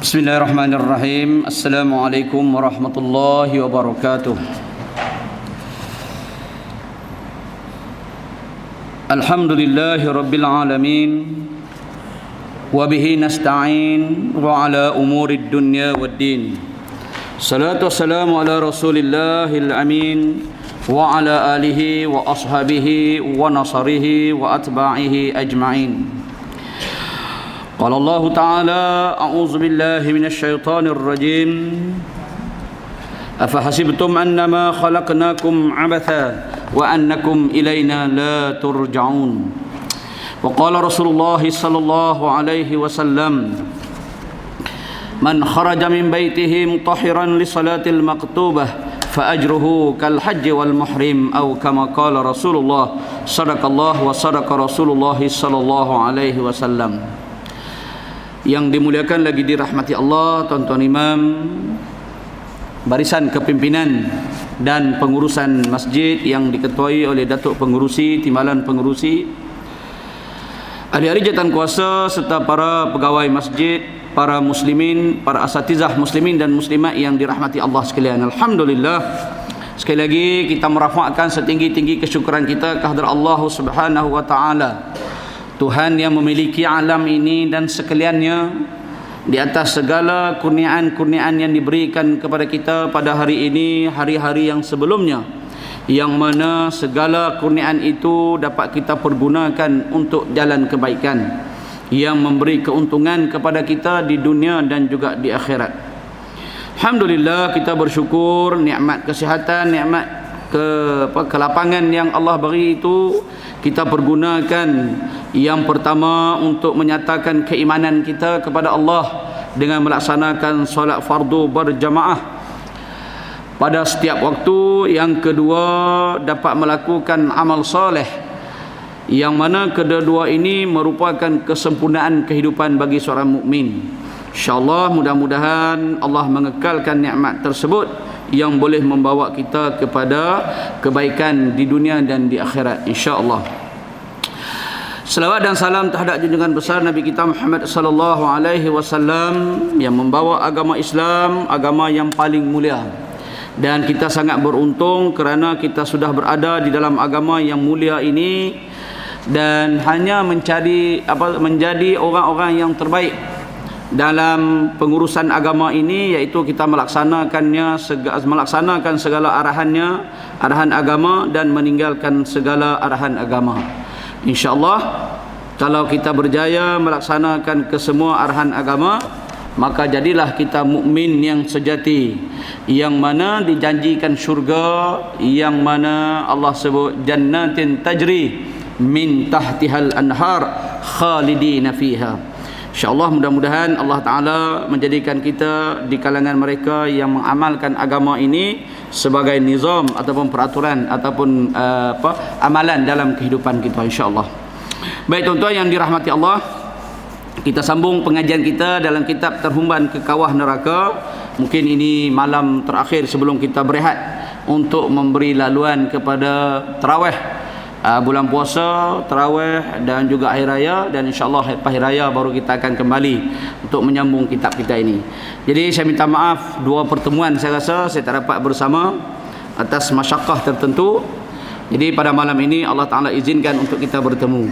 Bismillahirrahmanirrahim. Assalamualaikum warahmatullahi wabarakatuh. Alhamdulillahi rabbil alamin. Wa bihi nasta'in wa ala umurid dunya waddin. Salatu wassalamu ala rasulillahil amin wa ala alihi wa ashabihi wa nasarihi wa atba'ihi ajma'in. قال الله تعالى أعوذ بالله من الشيطان الرجيم أفحسبتم أنما خلقناكم عبثا وأنكم إلينا لا ترجعون وقال رسول الله صلى الله عليه وسلم من خرج من بيته مطهرا لصلاة المكتوبة فأجره كالحج والمحرم أو كما قال رسول الله صدق الله وصدق رسول الله صلى الله عليه وسلم. Yang dimuliakan lagi dirahmati Allah, tuan-tuan imam, barisan kepimpinan dan pengurusan masjid yang diketuai oleh Datuk Pengurusi, Timbalan Pengurusi, ahli-ahli jawatan kuasa serta para pegawai masjid, para muslimin, para asatizah muslimin dan muslimat yang dirahmati Allah sekalian. Alhamdulillah, sekali lagi kita merafakkan setinggi-tinggi kesyukuran kita kehadrat Allah Subhanahu wa taala, Tuhan yang memiliki alam ini dan sekaliannya, di atas segala kurniaan-kurniaan yang diberikan kepada kita pada hari ini, hari-hari yang sebelumnya, yang mana segala kurniaan itu dapat kita pergunakan untuk jalan kebaikan yang memberi keuntungan kepada kita di dunia dan juga di akhirat. Alhamdulillah, kita bersyukur nikmat kesihatan, nikmat kelapangan yang Allah beri itu kita pergunakan. Yang pertama, untuk menyatakan keimanan kita kepada Allah dengan melaksanakan solat fardu berjamaah pada setiap waktu. Yang kedua, dapat melakukan amal soleh, yang mana kedua-dua ini merupakan kesempurnaan kehidupan bagi seorang mukmin. InsyaAllah, mudah-mudahan Allah mengekalkan nikmat tersebut yang boleh membawa kita kepada kebaikan di dunia dan di akhirat, insyaAllah. Selawat dan salam terhadap junjungan besar Nabi kita Muhammad sallallahu alaihi wasallam yang membawa agama Islam, agama yang paling mulia. Dan kita sangat beruntung kerana kita sudah berada di dalam agama yang mulia ini dan hanya menjadi orang-orang yang terbaik dalam pengurusan agama ini, iaitu kita melaksanakan segala arahan agama dan meninggalkan segala arahan agama. InsyaAllah, kalau kita berjaya melaksanakan kesemua arahan agama, maka jadilah kita mukmin yang sejati, yang mana dijanjikan syurga, yang mana Allah sebut jannatin tajri min tahtihal anhar khalidina fiha. InsyaAllah, mudah-mudahan Allah Ta'ala menjadikan kita di kalangan mereka yang mengamalkan agama ini sebagai nizam ataupun peraturan ataupun amalan dalam kehidupan kita, insyaAllah. Baik tuan-tuan yang dirahmati Allah, kita sambung pengajian kita dalam kitab Terhumban ke Kawah Neraka. Mungkin ini malam terakhir sebelum kita berehat untuk memberi laluan kepada tarawih bulan puasa, tarawih dan juga hari raya, dan insyaAllah lepas hari raya baru kita akan kembali untuk menyambung kitab kita ini. Jadi saya minta maaf, dua pertemuan saya rasa saya tak dapat bersama atas masyakkah tertentu. Jadi pada malam ini Allah Ta'ala izinkan untuk kita bertemu.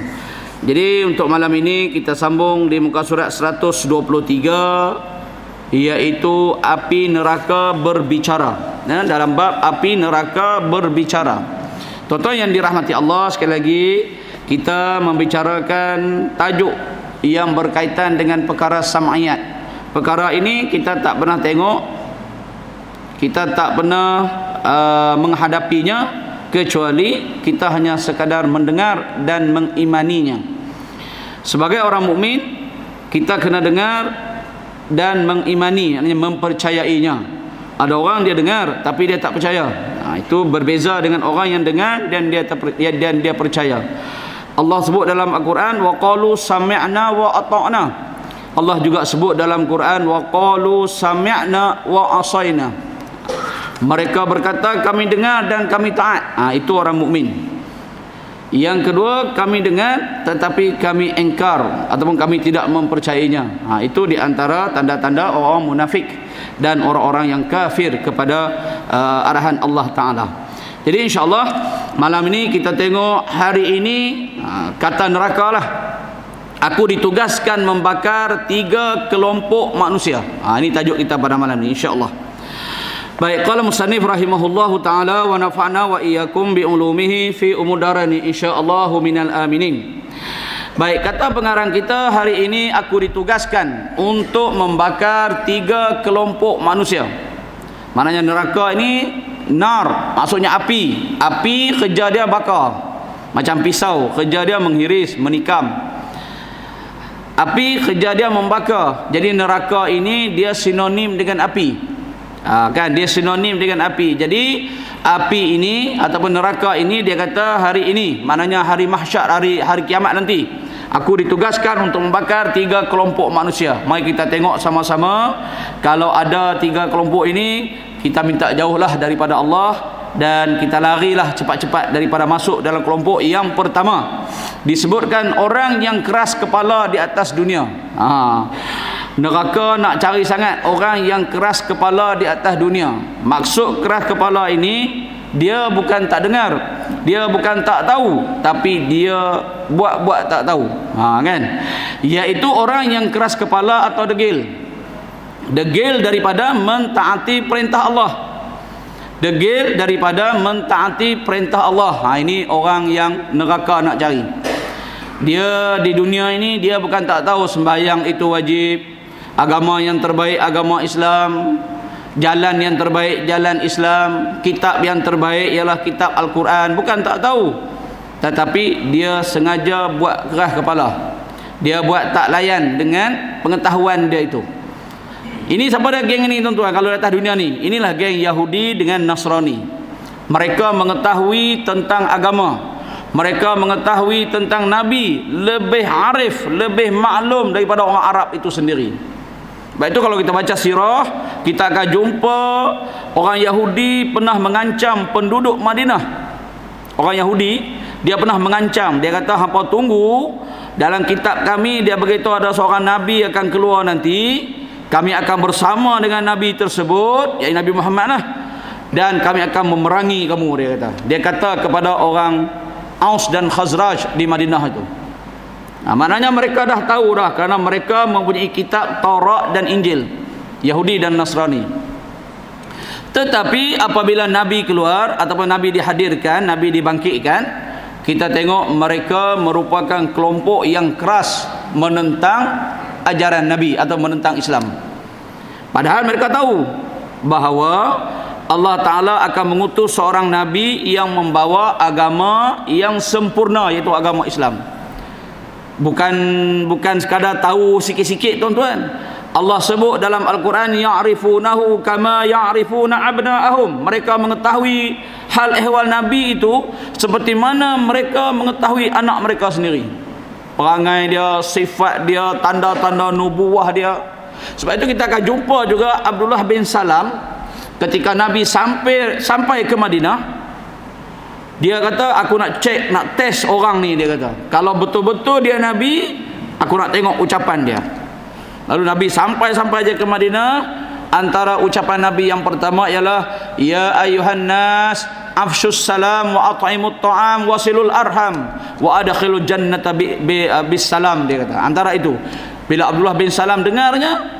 Jadi untuk malam ini kita sambung di muka surat 123, iaitu api neraka berbicara. Dalam bab api neraka berbicara, tuan-tuan yang dirahmati Allah, sekali lagi kita membicarakan tajuk yang berkaitan dengan perkara sam'iyat. Perkara ini kita tak pernah tengok, kita tak pernah menghadapinya, kecuali kita hanya sekadar mendengar dan mengimaninya. Sebagai orang mukmin, kita kena dengar dan mengimani, artinya mempercayainya. Ada orang dia dengar tapi dia tak percaya. Itu berbeza dengan orang yang dengar dan dia percaya. Allah sebut dalam Al-Quran, wa qalu sami'na wa ata'na. Allah juga sebut dalam Quran, wa qalu sami'na wa asayna. Mereka berkata kami dengar dan kami taat. Itu orang mukmin. Yang kedua, kami dengar tetapi kami engkar ataupun kami tidak mempercayainya. Itu di antara tanda-tanda orang munafik dan orang-orang yang kafir kepada arahan Allah Ta'ala. Jadi insyaAllah malam ini kita tengok hari ini kata neraka lah. Aku ditugaskan membakar 3 kelompok manusia. Ini tajuk kita pada malam ini insyaAllah. Baik, qala musannif rahimahullahu taala wa nafa'na wa iyyakum bi ulumihi fi umur darani insyaallah minal aminin. Baik, kata pengarang kita hari ini aku ditugaskan untuk membakar 3 kelompok manusia. Maknanya neraka ini nar, maksudnya api. Api kerja dia bakar. Macam pisau, kerja dia menghiris, menikam. Api kerja dia membakar. Jadi neraka ini dia sinonim dengan api. Kan dia sinonim dengan api. Jadi api ini ataupun neraka ini dia kata hari ini, maknanya hari mahsyar, hari kiamat nanti, aku ditugaskan untuk membakar 3 kelompok manusia. Mari kita tengok sama-sama. Kalau ada 3 kelompok ini, kita minta jauhlah daripada Allah dan kita larilah cepat-cepat daripada masuk dalam kelompok yang pertama. Disebutkan orang yang keras kepala di atas dunia. Neraka nak cari sangat orang yang keras kepala di atas dunia. Maksud keras kepala ini, dia bukan tak dengar, dia bukan tak tahu, tapi dia buat-buat tak tahu. Kan? Iaitu orang yang keras kepala atau degil. Degil daripada mentaati perintah Allah. Degil daripada mentaati perintah Allah. Ini orang yang neraka nak cari. Dia di dunia ini dia bukan tak tahu sembahyang itu wajib, agama yang terbaik agama Islam, jalan yang terbaik jalan Islam, kitab yang terbaik ialah kitab Al-Quran, bukan tak tahu, tetapi dia sengaja buat keras kepala, dia buat tak layan dengan pengetahuan dia itu. Ini siapa dia geng ini tuan-tuan? Kalau di atas dunia ni, inilah geng Yahudi dengan Nasrani. Mereka mengetahui tentang agama, mereka mengetahui tentang Nabi, lebih arif, lebih maklum daripada orang Arab itu sendiri. Baik, itu kalau kita baca sirah, kita akan jumpa orang Yahudi pernah mengancam penduduk Madinah. Orang Yahudi, dia pernah mengancam. Dia kata, hampa tunggu, dalam kitab kami dia beritahu ada seorang Nabi akan keluar nanti, kami akan bersama dengan Nabi tersebut, iaitu Nabi Muhammad lah, dan kami akan memerangi kamu, dia kata. Dia kata kepada orang Aus dan Khazraj di Madinah itu. Maknanya mereka dah tahu dah, kerana mereka mempunyai kitab Taurat dan Injil, Yahudi dan Nasrani. Tetapi apabila Nabi keluar ataupun Nabi dihadirkan, Nabi dibangkitkan, kita tengok mereka merupakan kelompok yang keras menentang ajaran Nabi atau menentang Islam. Padahal mereka tahu bahawa Allah Ta'ala akan mengutus seorang Nabi yang membawa agama yang sempurna, iaitu agama Islam. Bukan sekadar tahu sikit-sikit tuan-tuan. Allah sebut dalam Al-Quran, ya'rifunahu kama ya'rifuna abna'ahum. Mereka mengetahui hal ehwal Nabi itu seperti mana mereka mengetahui anak mereka sendiri. Perangai dia, sifat dia, tanda-tanda nubuah dia. Sebab itu kita akan jumpa juga Abdullah bin Salam ketika Nabi sampai ke Madinah. Dia kata, aku nak cek, nak test orang ni, dia kata. Kalau betul-betul dia Nabi, aku nak tengok ucapan dia. Lalu Nabi sampai aja ke Madinah. Antara ucapan Nabi yang pertama ialah, ya ayuhan nas afshus salam wa at'imut ta'am wasilul arham wa adkhilul jannata bis salam, dia kata. Antara itu, bila Abdullah bin Salam dengarnya,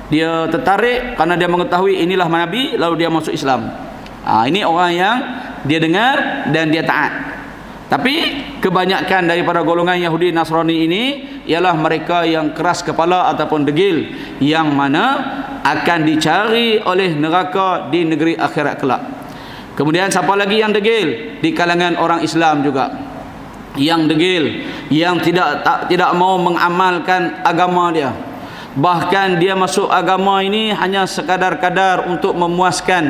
dia tertarik kerana dia mengetahui inilah Nabi, lalu dia masuk Islam. Ini orang yang dia dengar dan dia taat. Tapi kebanyakan daripada golongan Yahudi Nasrani ini ialah mereka yang keras kepala ataupun degil, yang mana akan dicari oleh neraka di negeri akhirat kelak. Kemudian siapa lagi yang degil? Di kalangan orang Islam juga, yang degil, yang tidak mau mengamalkan agama dia. Bahkan dia masuk agama ini hanya sekadar-kadar untuk memuaskan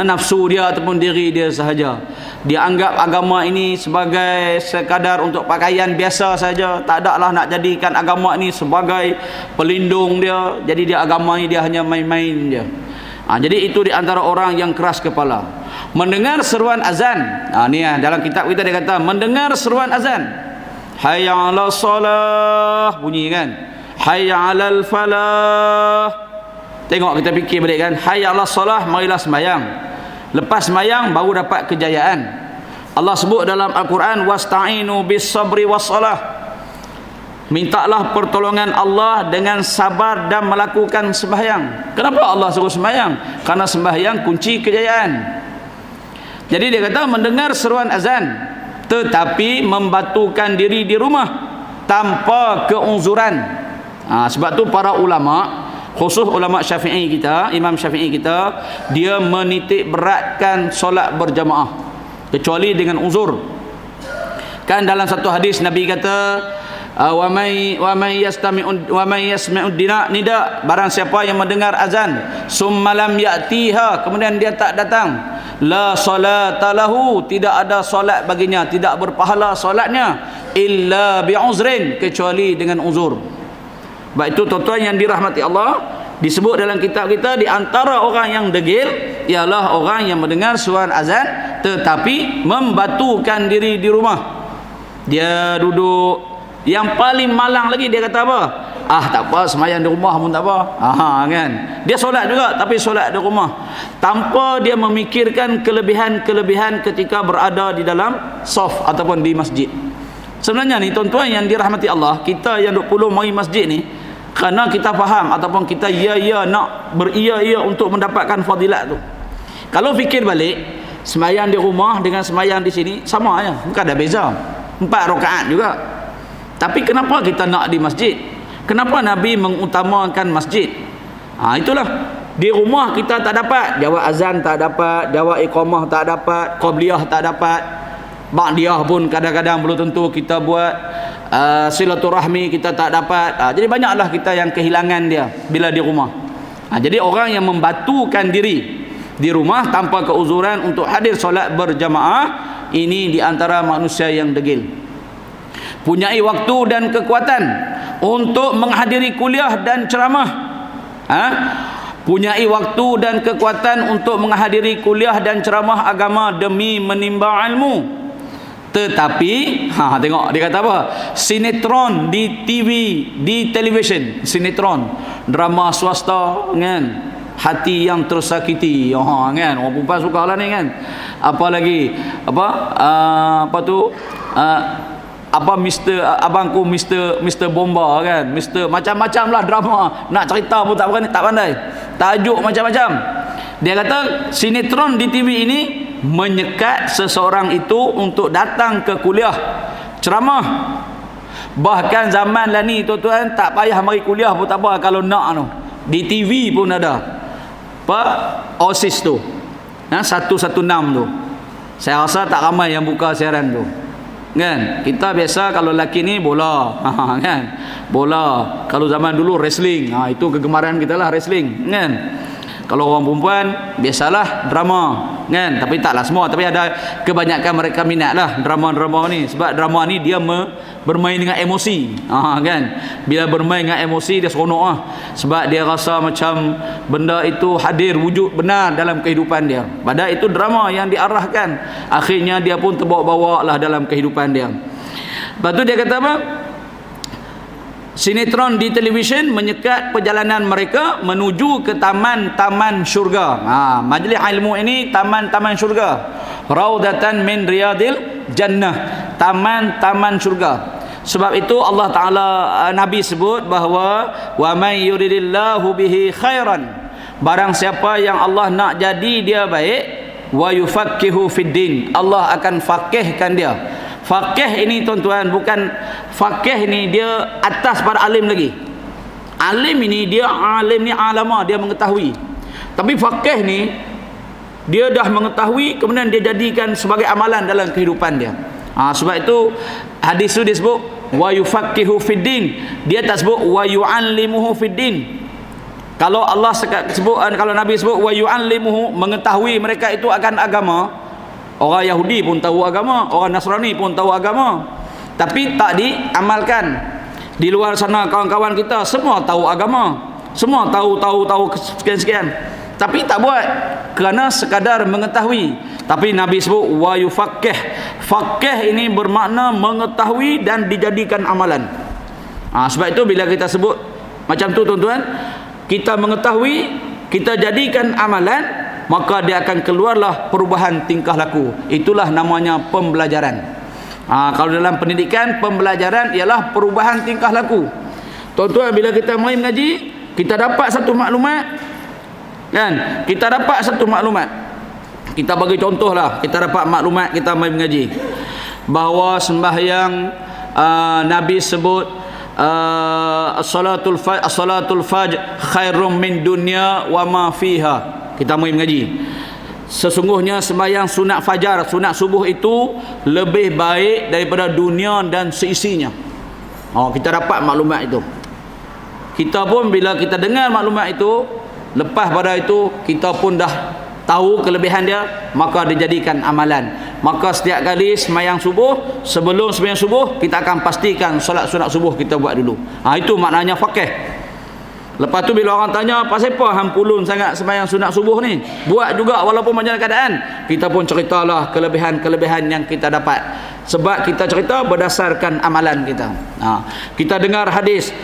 nafsu dia ataupun diri dia sahaja. Dia anggap agama ini sebagai sekadar untuk pakaian biasa saja. Tak ada lah nak jadikan agama ini sebagai pelindung dia. Jadi dia agama ini dia hanya main-main dia. Jadi itu di antara orang yang keras kepala. mendengar seruan azan. Ni dalam kitab kita dia kata mendengar seruan azan. Hayya 'alas salah, bunyi kan. Hayya 'alal falah. Tengok kita fikir balik kan. Hayya 'alas salah, marilah sembahyang. Lepas sembahyang baru dapat kejayaan. Allah sebut dalam Al-Quran wasta'inu bis sabri was salah. Mintalah pertolongan Allah dengan sabar dan melakukan sembahyang. Kenapa Allah suruh sembahyang? Karena sembahyang kunci kejayaan. Jadi dia kata mendengar seruan azan tetapi membatukan diri di rumah tanpa keunzuran. Sebab tu para ulama, khusus ulama Syafi'i kita, Imam Syafi'i kita, dia menitik beratkan solat berjamaah kecuali dengan uzur. Kan dalam satu hadis Nabi kata wa may yasma'u nida, barang siapa yang mendengar azan summa lam ya'tiha, kemudian dia tak datang, la salata lahu, tidak ada solat baginya, tidak berpahala solatnya, illa bi'uzrin, kecuali dengan uzur. Baik itu tuan-tuan yang dirahmati Allah, disebut dalam kitab kita di antara orang yang degil ialah orang yang mendengar suara azan tetapi membatukan diri di rumah. Dia duduk, yang paling malang lagi dia kata apa? Tak apa, sembahyang di rumah pun tak apa. Kan? Dia solat juga tapi solat di rumah tanpa dia memikirkan kelebihan-kelebihan ketika berada di dalam saf ataupun di masjid. Sebenarnya ni tuan-tuan yang dirahmati Allah, kita yang duk puluh mari masjid ni kerana kita faham ataupun kita nak beria-ia untuk mendapatkan fadilat tu. Kalau fikir balik, sembahyang di rumah dengan sembahyang di sini sama aja, bukan ada beza. 4 rakaat juga. Tapi kenapa kita nak di masjid? Kenapa Nabi mengutamakan masjid? Itulah. Di rumah kita tak dapat, jawab azan tak dapat, jawab iqamah tak dapat, qabliyah tak dapat, ba'diyah pun kadang-kadang belum tentu kita buat, silaturahmi kita tak dapat. Jadi banyaklah kita yang kehilangan dia bila di rumah. Jadi orang yang membatukan diri di rumah tanpa keuzuran untuk hadir solat berjamaah, ini di antara manusia yang degil. Punyai waktu dan kekuatan untuk menghadiri kuliah dan ceramah. Punyai waktu dan kekuatan untuk menghadiri kuliah dan ceramah agama demi menimba ilmu. Tetapi tengok dia kata apa? Sinetron di TV, di televisyen, sinetron, drama swasta kan, hati yang tersakiti, kan, orang perempuan suka lah ni kan. Apa lagi, abangku Mr. Bomba kan, macam-macam lah drama, nak cerita pun tak pandai, tajuk macam-macam. Dia kata sinetron di TV ini menyekat seseorang itu untuk datang ke kuliah ceramah. Bahkan zaman lah ni tuan-tuan, tak payah mari kuliah pun tak apa, kalau nak tu di TV pun ada OSIS tu, 116 tu. Saya rasa tak ramai yang buka siaran tu kan. Kita biasa kalau lelaki ni bola, kan, bola. Kalau zaman dulu wrestling, itu kegemaran kita lah, wrestling kan. Kalau orang perempuan biasalah drama kan, tapi taklah semua, tapi ada kebanyakan mereka minat lah drama-drama ni, sebab drama ni dia bermain dengan emosi, kan. Bila bermain dengan emosi dia seronok lah, sebab dia rasa macam benda itu hadir wujud benar dalam kehidupan dia. Padahal itu drama yang diarahkan, akhirnya dia pun terbawa-bawa lah dalam kehidupan dia. Lepas tu dia kata apa? Sinetron di televisyen menyekat perjalanan mereka menuju ke taman-taman syurga. Majlis ilmu ini taman-taman syurga. Raudatan min riyadil jannah, taman-taman syurga. Sebab itu Allah Ta'ala, Nabi sebut bahawa wa may yuridillahu bihi khairan, barang siapa yang Allah nak jadi dia baik, wa yufaqqihu fid din, Allah akan faqihkan dia. Faqih ini tuan-tuan, bukan faqih ini dia atas pada alim lagi. Alim ini dia alim ni alama, dia mengetahui. Tapi faqih ni dia dah mengetahui, kemudian dia jadikan sebagai amalan dalam kehidupan dia. Sebab itu hadis itu disebut wa yufaqihu fid din, dia tak sebut wa yu'allimuhu fid din. Kalau Allah sebut, kalau Nabi sebut wa yu'allimuhu, mengetahui mereka itu akan agama, orang Yahudi pun tahu agama, orang Nasrani pun tahu agama, tapi tak diamalkan. Di luar sana kawan-kawan kita semua tahu agama, semua tahu sekian-sekian, tapi tak buat kerana sekadar mengetahui. Tapi Nabi sebut wa yufaqqih. Faqih ini bermakna mengetahui dan dijadikan amalan. Sebab itu bila kita sebut macam tu tuan-tuan, kita mengetahui, kita jadikan amalan, maka dia akan keluarlah perubahan tingkah laku. Itulah namanya pembelajaran. Kalau dalam pendidikan, pembelajaran ialah perubahan tingkah laku. Tuan-tuan, bila kita mai mengaji, kita dapat satu maklumat, kan? Kita dapat satu maklumat. Kita bagi contohlah, kita dapat maklumat, kita mai mengaji bahawa sembahyang Nabi sebut as-salatul fajr khairum min dunya wa ma fiha. Kita mai mengaji, sesungguhnya sembahyang sunat fajar, sunat subuh itu lebih baik daripada dunia dan seisinya. Kita dapat maklumat itu. Kita pun bila kita dengar maklumat itu, lepas pada itu kita pun dah tahu kelebihan dia, maka dijadikan amalan. Maka setiap kali sembahyang subuh, sebelum sembahyang subuh, kita akan pastikan solat sunat subuh kita buat dulu. Itu maknanya faqih. Lepas tu bila orang tanya, pasal apa hang pulun sangat sembahyang sunat subuh ni? Buat juga walaupun macam keadaan. Kita pun ceritalah kelebihan-kelebihan yang kita dapat. Sebab kita cerita berdasarkan amalan kita. Kita dengar hadis,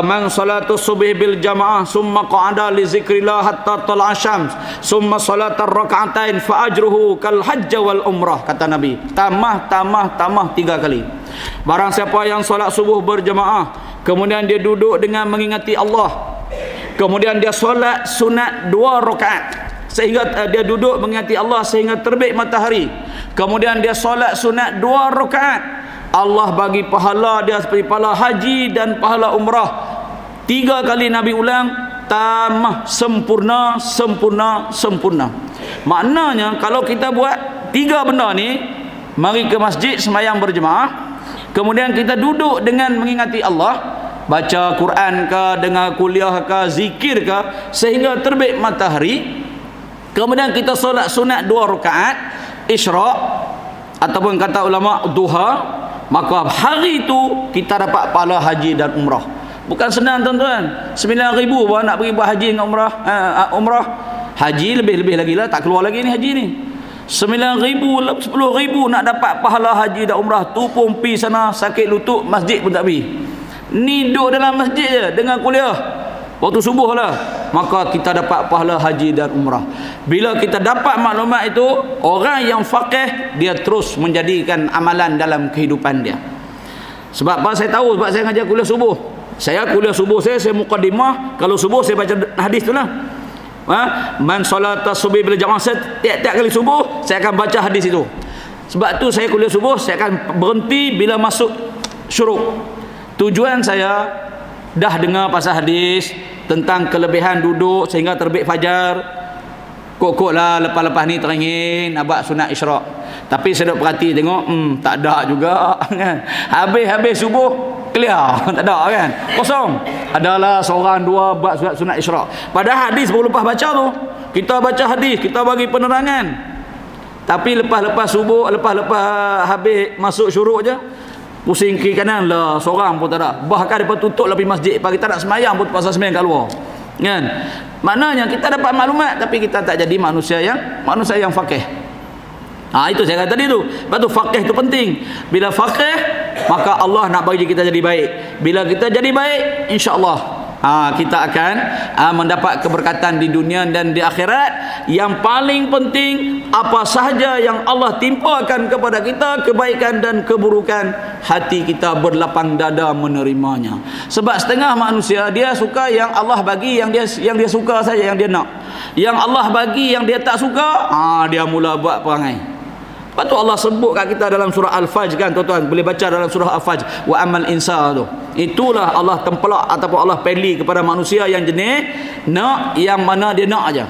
man salatu subhi bil jamaah summa qa'ada li zikrillah hatta tal'a syams summa salatar rak'atain fa ajruhu kal hajj wal umrah, kata Nabi. Tamah 3 kali. Barang siapa yang solat subuh berjamaah, kemudian dia duduk dengan mengingati Allah, kemudian dia solat sunat 2 rakaat, sehingga dia duduk mengingati Allah sehingga terbit matahari, kemudian dia solat sunat 2 rakaat, Allah bagi pahala dia seperti pahala haji dan pahala umrah. 3 kali Nabi ulang, tamah, sempurna. Maknanya kalau kita buat 3 benda ni, mari ke masjid sembahyang berjemaah, kemudian kita duduk dengan mengingati Allah, baca Quran ke, dengar kuliah ke, zikir ke, sehingga terbit matahari, kemudian kita solat sunat 2 rakaat isyraq ataupun kata ulama duha, maka hari itu kita dapat pahala haji dan umrah. Bukan senang tuan-tuan. 9,000 baru nak pergi buat haji dengan umrah. Umrah haji lebih-lebih lagi lah, tak keluar lagi ni haji ni. 9,000, 10,000 nak dapat pahala haji dan umrah. Tu pun pi sana sakit lutut, masjid pun tak pi. Ni duduk dalam masjid je dengan kuliah waktu subuh lah, maka kita dapat pahala haji dan umrah. Bila kita dapat maklumat itu, orang yang faqih dia terus menjadikan amalan dalam kehidupan dia. Sebab apa saya tahu? Sebab saya ngajar kuliah subuh. Saya kuliah subuh saya muqaddimah, kalau subuh saya baca hadis tu lah. Man salata subhi bil jamaah, tiap-tiap kali subuh saya akan baca hadis itu. Sebab tu saya kuliah subuh saya akan berhenti bila masuk syuruk. Tujuan saya dah dengar pasal hadis tentang kelebihan duduk sehingga terbit fajar. Kok lah lepas-lepas ni teringin nak buat sunat isyraq. Tapi saya duk perhati tengok, tak ada juga kan. Habis subuh clear, tak ada kan. Kosong. Adalah seorang dua buat sunat isyraq. Padahal hadis baru lepas baca tu, kita baca hadis, kita bagi penerangan. Tapi lepas subuh, lepas habis masuk syuruk je, pusing kiri kanan lah, seorang pun tak ada. Bahkan depa tutup lah pergi masjid, pagi tak nak semayang pun pasal semayang kat luar. Kan? Maknanya kita dapat maklumat tapi kita tak jadi manusia yang faqih. Itu saya kata tadi tu. Sebab tu faqih tu penting. Bila faqih, maka Allah nak bagi kita jadi baik. Bila kita jadi baik, insya-Allah kita akan mendapat keberkatan di dunia dan di akhirat. Yang paling penting, apa sahaja yang Allah timpakan kepada kita, kebaikan dan keburukan, hati kita berlapang dada menerimanya. Sebab setengah manusia dia suka yang Allah bagi, yang dia suka saja, yang dia nak. Yang Allah bagi yang dia tak suka, dia mula buat perangai. Lepas tu Allah sebut kat kita dalam surah Al-Fajr kan, tuan-tuan boleh baca dalam surah Al-Fajr, wa amal insa tu. Itulah Allah tempelak ataupun Allah pilih kepada manusia yang jenis nak yang mana dia nak aja.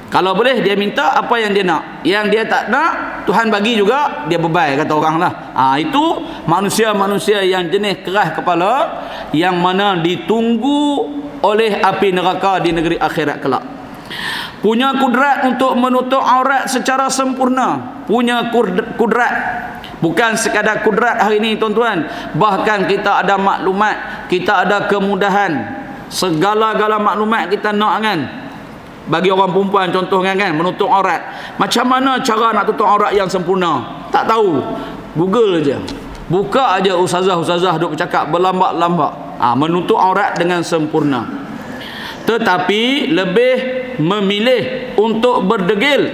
Kalau boleh dia minta apa yang dia nak. Yang dia tak nak, Tuhan bagi juga, dia bebai kata orang lah. Itu manusia-manusia yang jenis keras kepala, yang mana ditunggu oleh api neraka di negeri akhirat kelak. Punya kudrat untuk menutup aurat secara sempurna. Punya kudrat. Bukan sekadar kudrat hari ini tuan-tuan. Bahkan kita ada maklumat, kita ada kemudahan. Segala-gala maklumat kita nak kan. Bagi orang perempuan contohnya kan, menutup aurat. Macam mana cara nak tutup aurat yang sempurna? Tak tahu. Google je. Buka aja ustazah-ustazah duk bercakap berlambak-lambak. Menutup aurat dengan sempurna. Tetapi lebih memilih untuk berdegil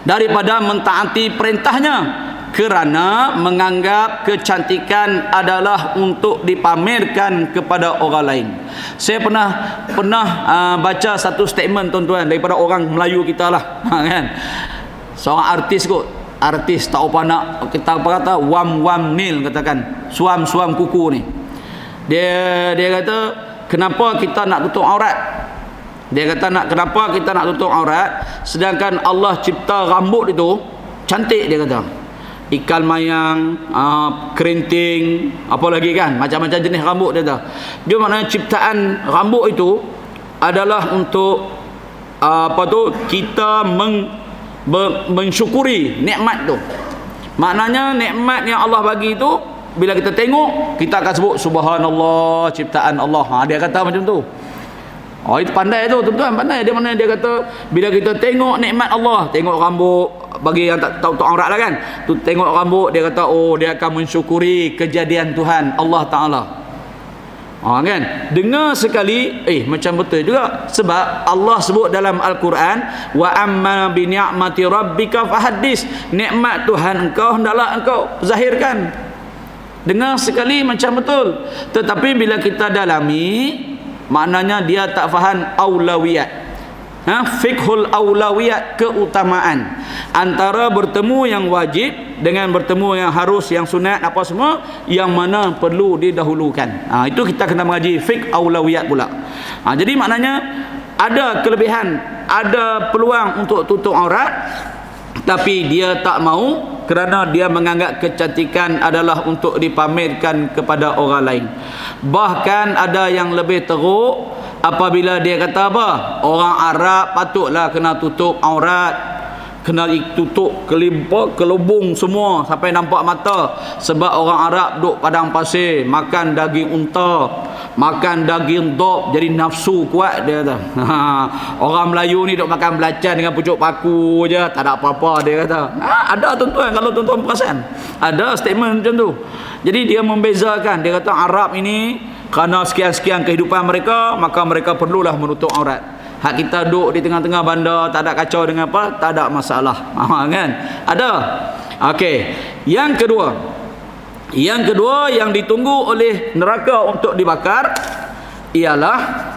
daripada mentaati perintahnya, kerana menganggap kecantikan adalah untuk dipamerkan kepada orang lain. Saya pernah baca satu statement tuan-tuan daripada orang Melayu kita lah, kan? Seorang artis kot, artis tak apa nak kita apa kata, Wam Nil katakan, suam kuku ni. Dia kata, kenapa kita nak tutup aurat? Dia kata kenapa kita nak tutup aurat sedangkan Allah cipta rambut itu cantik, dia kata. Ikan mayang, kerinting, apa lagi kan, macam-macam jenis rambut dia kata. Dia maknanya ciptaan rambut itu adalah untuk kita mensyukuri nikmat tu. Maknanya nikmat yang Allah bagi itu bila kita tengok, kita akan sebut subhanallah, ciptaan Allah. Dia kata macam tu. Itu pandai tu tuan-tuan, pandai. Dia mana dia kata bila kita tengok nikmat Allah, tengok rambut, bagi yang tak tahu aurat lah kan, tu tengok rambut, dia kata dia akan mensyukuri kejadian Tuhan Allah Taala. Kan? Dengar sekali macam betul juga, sebab Allah sebut dalam Al-Quran, wa amma bi ni'mati rabbika fahaddis, nikmat Tuhan engkau hendaklah engkau zahirkan. Dengar sekali macam betul, tetapi bila kita dalami, maknanya dia tak faham aulawiyat. Fiqhul aulawiyat, keutamaan antara bertemu yang wajib dengan bertemu yang harus, yang sunat, apa semua, yang mana perlu didahulukan. Itu kita kena mengaji fiqh aulawiyat pula. Jadi maknanya ada kelebihan, ada peluang untuk tutup aurat, tapi dia tak mau kerana dia menganggap kecantikan adalah untuk dipamerkan kepada orang lain. Bahkan ada yang lebih teruk, apabila dia kata apa, orang Arab patutlah kena tutup aurat, kena tutup kelubung semua sampai nampak mata, sebab orang Arab duduk padang pasir, makan daging unta, makan daging dog, jadi nafsu kuat, dia kata. Orang Melayu ni duduk makan belacan dengan pucuk paku je, tak ada apa-apa, dia kata. Ada tuan-tuan, kalau tuan-tuan perasan, ada statement macam tu. Jadi dia membezakan, dia kata Arab ini kerana sekian-sekian kehidupan mereka, maka mereka perlulah menutup aurat. Hak kita duduk di tengah-tengah bandar, tak ada kacau dengan apa, tak ada masalah. Kan? Ada. Okey. Yang kedua yang ditunggu oleh neraka untuk dibakar ialah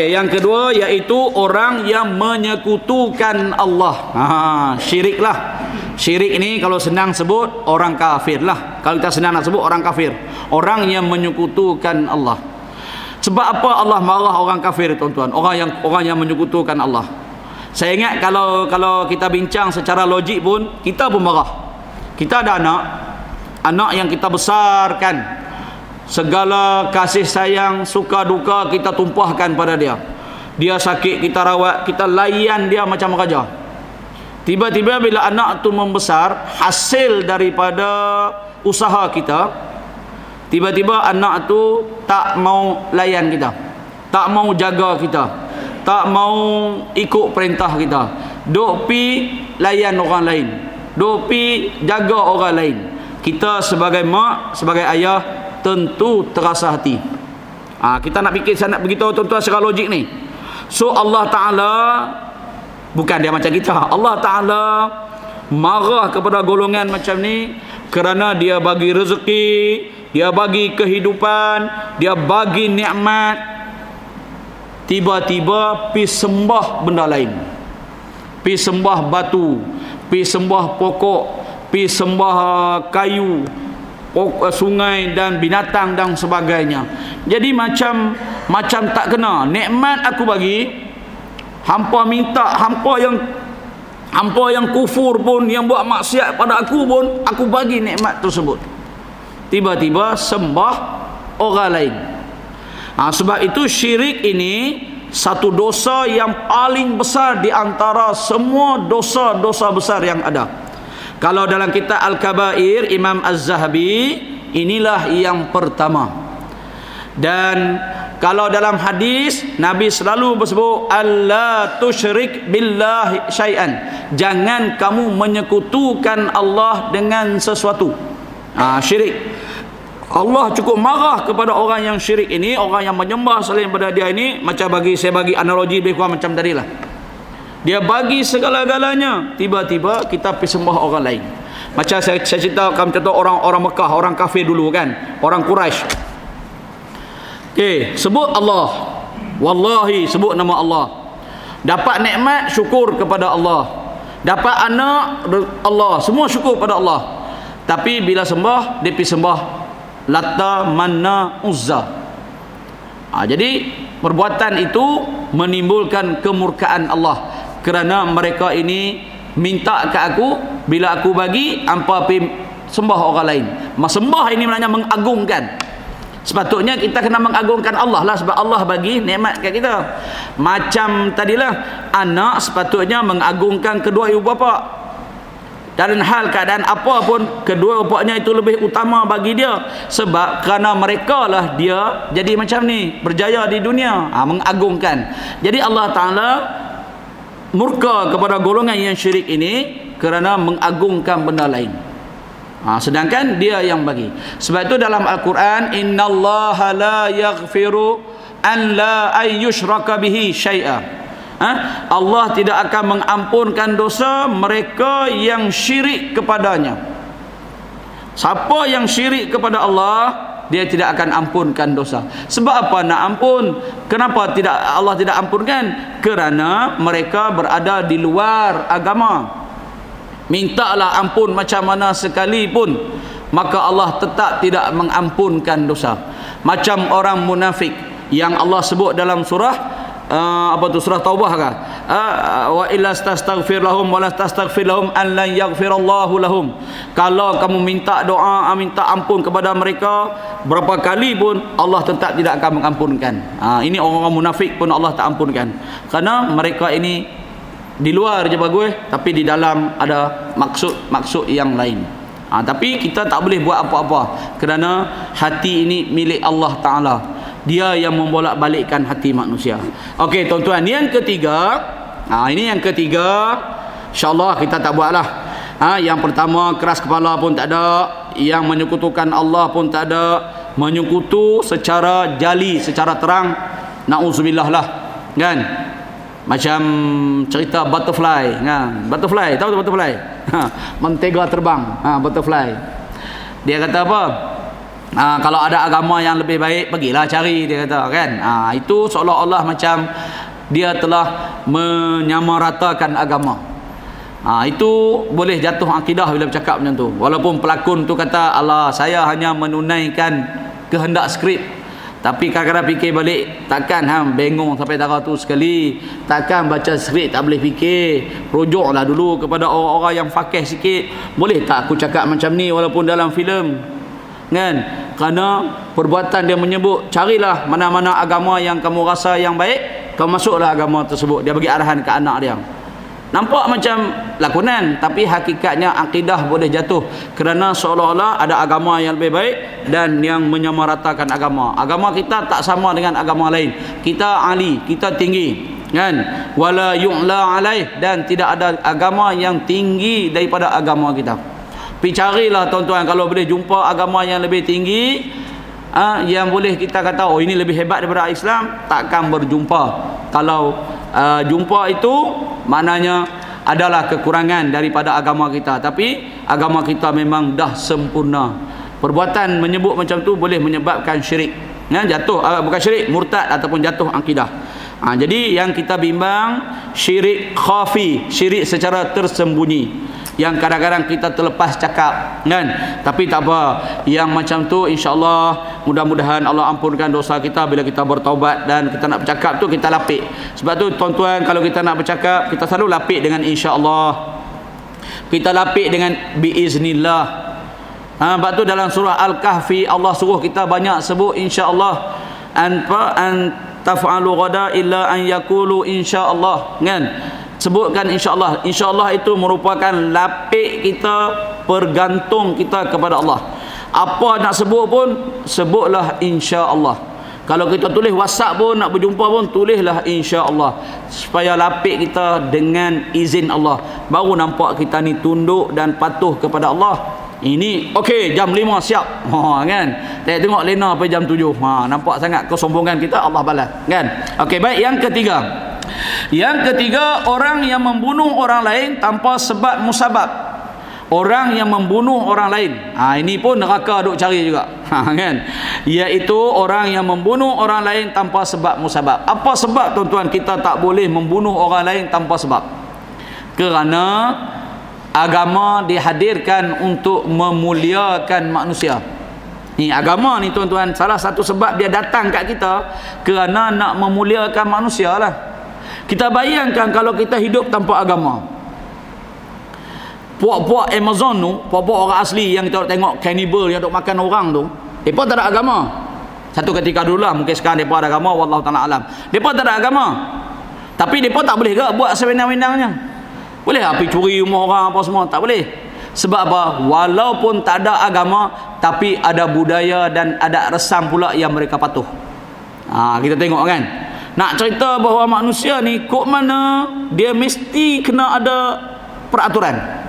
yang kedua iaitu orang yang menyekutukan Allah. Syirik lah. Syirik ini kalau senang sebut orang kafir lah. Kalau kita senang nak sebut orang kafir, orang yang menyekutukan Allah. Sebab apa Allah marah orang kafir tuan-tuan? Orang yang menyekutukan Allah. Saya ingat kalau kita bincang secara logik pun, kita pun marah. Kita ada anak yang kita besarkan, segala kasih sayang, suka duka kita tumpahkan pada dia. Dia sakit kita rawat, kita layan dia macam raja. Tiba-tiba bila anak tu membesar, hasil daripada usaha kita, tiba-tiba anak tu tak mau layan kita, tak mau jaga kita, tak mau ikut perintah kita, duk pi layan orang lain, duk pi jaga orang lain. Kita sebagai mak, sebagai ayah, tentu terasa hati. Kita nak fikir sangat begitu tuan-tuan secara logik ni. So Allah Ta'ala, bukan dia macam kita, Allah Ta'ala marah kepada golongan macam ni kerana dia bagi rezeki, dia bagi kehidupan, dia bagi nikmat, tiba-tiba pi sembah benda lain, pi sembah batu, pi sembah pokok, pi sembah kayu, sungai dan binatang dan sebagainya. Jadi macam tak kena. Nikmat aku bagi, hampa minta, hampa yang kufur pun, yang buat maksiat pada aku pun, aku bagi nikmat tersebut. Tiba-tiba sembah orang lain. Sebab itu syirik ini satu dosa yang paling besar di antara semua dosa-dosa besar yang ada. Kalau dalam kitab Al-Kabair Imam Az-Zahabi, inilah yang pertama. Dan Kalau dalam hadis Nabi selalu bersebut alla tusyrik billahi syai'an, jangan kamu menyekutukan Allah dengan sesuatu. Syirik, Allah cukup marah kepada orang yang syirik ini, orang yang menyembah selain pada dia ini. Macam saya bagi analogi lebih kurang macam tadi lah. Dia bagi segala-galanya, tiba-tiba kita pergi sembah orang lain. Macam saya cerita kamu contoh orang Mekah, orang kafir dulu kan, orang Quraisy. Sebut Allah, wallahi sebut nama Allah. Dapat nikmat, syukur kepada Allah. Dapat anak, Allah, semua syukur pada Allah. Tapi bila sembah, dia pergi sembah Lata, Manna, Uzza. Jadi perbuatan itu menimbulkan kemurkaan Allah, kerana mereka ini minta ke aku, bila aku bagi, hampa pergi sembah orang lain. Sembah ini maknanya mengagungkan. Sepatutnya kita kena mengagungkan Allah lah, sebab Allah bagi nikmat kat kita. Macam tadilah, anak sepatutnya mengagungkan kedua ibu bapa. Dalam hal keadaan apa pun, kedua bapanya itu lebih utama bagi dia. Sebab kerana mereka lah dia jadi macam ni, berjaya di dunia. Mengagungkan. Jadi Allah Ta'ala murka kepada golongan yang syirik ini kerana mengagungkan benda lain. Sedangkan dia yang bagi. Sebab itu dalam Al-Quran, innallaha la yaghfiru an la ayyushraka bihi syai'a. Allah tidak akan mengampunkan dosa mereka yang syirik kepadanya. Siapa yang syirik kepada Allah, dia tidak akan ampunkan dosa. Sebab apa nak ampun? Kenapa Allah tidak ampunkan? Kerana mereka berada di luar agama. Mintalah ampun macam mana sekalipun, maka Allah tetap tidak mengampunkan dosa. Macam orang munafik yang Allah sebut dalam surah surah Taubah kah? Wa illa tastaghfir lahum wa la tastaghfir lahum an lan yaghfirallahu lahum. Kalau kamu minta doa, minta ampun kepada mereka berapa kali pun, Allah tetap tidak akan mengampunkan. Ini orang-orang munafik pun Allah tak ampunkan, kerana mereka ini di luar je bagus, tapi di dalam ada maksud yang lain. Tapi kita tak boleh buat apa-apa, kerana hati ini milik Allah Ta'ala. Dia yang membolak-balikkan hati manusia. Okey tuan-tuan, yang ketiga, ini yang ketiga, insyaAllah kita tak buatlah. Yang pertama, keras kepala pun tak ada, yang menyekutukan Allah pun tak ada, menyekutu secara jali, secara terang, na'udzubillah lah, kan? Macam cerita butterfly, butterfly, tahu tu butterfly? Mentega terbang, butterfly. Dia kata apa? Kalau ada agama yang lebih baik, pergilah cari, dia kata, kan? Itu seolah-olah macam dia telah menyamaratakan agama. Itu boleh jatuh akidah bila bercakap macam tu. Walaupun pelakon tu kata, Allah, saya hanya menunaikan kehendak skrip. Tapi kadang-kadang fikir balik, takkan bengong sampai darah tu sekali, takkan baca skrip tak boleh fikir, rujuklah dulu kepada orang-orang yang fakih sikit. Boleh tak aku cakap macam ni walaupun dalam filem, kan? Kerana perbuatan dia menyebut, carilah mana-mana agama yang kamu rasa yang baik, kamu masuklah agama tersebut. Dia bagi arahan ke anak dia. Nampak macam lakonan, tapi hakikatnya akidah boleh jatuh, kerana seolah-olah ada agama yang lebih baik dan yang menyamaratakan agama. Agama kita tak sama dengan agama lain. Kita ali, kita tinggi, kan? Wala yu'la alaih, dan tidak ada agama yang tinggi daripada agama kita. Pergi carilah tuan-tuan, kalau boleh jumpa agama yang lebih tinggi, yang boleh kita kata, oh ini lebih hebat daripada Islam, takkan berjumpa. Kalau jumpa itu maknanya adalah kekurangan daripada agama kita. Tapi agama kita memang dah sempurna. Perbuatan menyebut macam tu boleh menyebabkan syirik, jatuh, bukan syirik, murtad ataupun jatuh akidah. Jadi yang kita bimbang syirik khafi, syirik secara tersembunyi, yang kadang-kadang kita terlepas cakap, kan? Tapi tak apa, yang macam tu insya-Allah mudah-mudahan Allah ampunkan dosa kita bila kita bertaubat, dan kita nak bercakap tu kita lapik. Sebab tu tuan-tuan, kalau kita nak bercakap, kita selalu lapik dengan insya-Allah, kita lapik dengan biiznillah. Sebab tu dalam surah Al-Kahfi Allah suruh kita banyak sebut insya-Allah. An taf'alu ghada illa an yaqulu insya-Allah, kan? Sebutkan insya-Allah. Insya-Allah itu merupakan lapik kita, pergantung kita kepada Allah. Apa nak sebut pun sebutlah insya-Allah. Kalau kita tulis WhatsApp pun, nak berjumpa pun, tulislah insya-Allah, supaya lapik kita dengan izin Allah. Baru nampak kita ni tunduk dan patuh kepada Allah. Ini okey, jam 5 siap. Kan? Tengok lena sampai jam 7. Nampak sangat kesombongan kita, Allah balas, kan? Okey, baik. Yang ketiga, orang yang membunuh orang lain tanpa sebab musabab. Orang yang membunuh orang lain, ini pun neraka duk cari juga, kan? Iaitu orang yang membunuh orang lain tanpa sebab musabab. Apa sebab, tuan-tuan, kita tak boleh membunuh orang lain tanpa sebab? Kerana agama dihadirkan untuk memuliakan manusia. Ni agama ni, tuan-tuan, salah satu sebab dia datang kat kita kerana nak memuliakan manusia lah. Kita bayangkan kalau kita hidup tanpa agama. Puak-puak Amazon tu, puak-puak orang asli yang kita tengok cannibal yang duk makan orang tu, mereka tak ada agama. Satu ketika dulu lah, mungkin sekarang mereka ada agama, wallahu ta'ala alam. Mereka tak ada agama, tapi mereka tak boleh ke buat sewenang-wenangnya? Boleh api curi rumah orang apa semua? Tak boleh. Sebab apa? Walaupun tak ada agama, tapi ada budaya dan ada resam pula yang mereka patuh. Kita tengok, kan? Nak cerita bahawa manusia ni kok mana dia mesti kena ada peraturan.